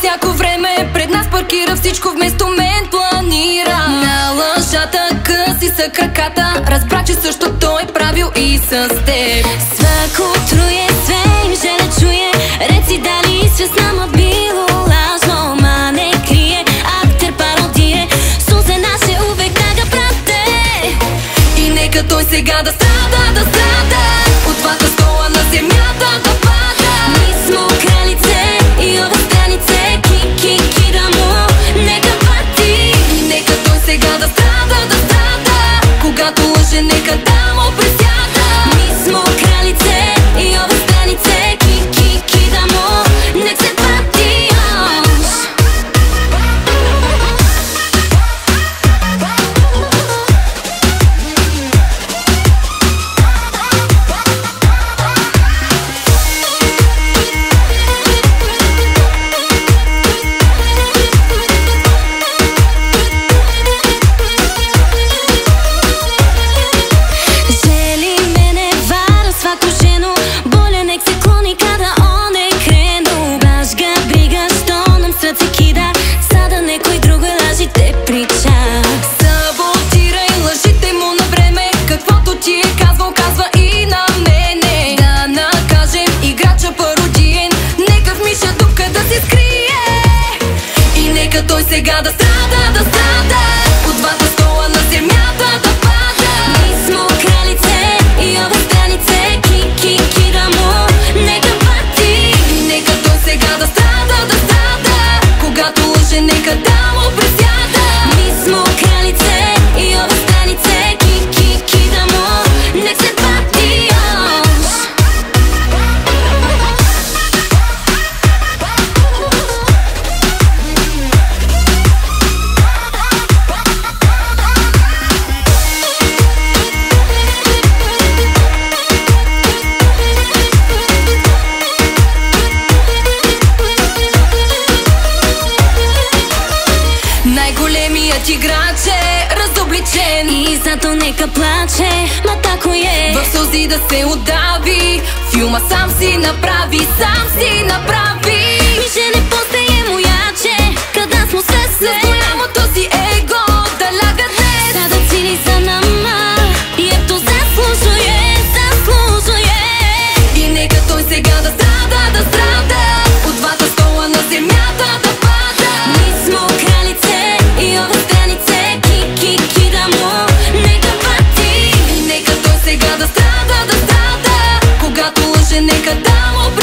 всяко време пред нас паркира, всичко вместо мен планира. На лъжата къси са краката, разбра, че също той правил и с теб. Svako truje, sve im žele čuje, reci da li sve s nama bilo lažno, ma ne krije, akter parodije, suze naše uvek da ga prate. И нека той сега да страда от двата стола на земята да пада. Ми смо кралице и ова странице, ки да му нека пати. И нека той сега да страда, когато лъже, нека да му присяда. Ми смо кралице и ова странице, ки да му нека се пати. Той сега да страда от двата стола на земята да пада. Ми смо кралице и ова странице, ки да му нека пати. И нека той сега да страда, когато лъже, нека да му присяда. Ми смо кралице и ова странице, ки да му нека се пати. Най-големият играч е разобличен и зато нека плаче, ма тако е. В сълзи да се удави, филма сам си направи. Ми жене постає мояче, kada smo sve С голямото си его да ляга днес. Sada cili za nama, jer to заслужує. И нека той сега да страда от двата стола на земята да пада. Ми смо кралице и ова странице, ки да му нека пати. И нека той сега да страда, когато лъже, нека да му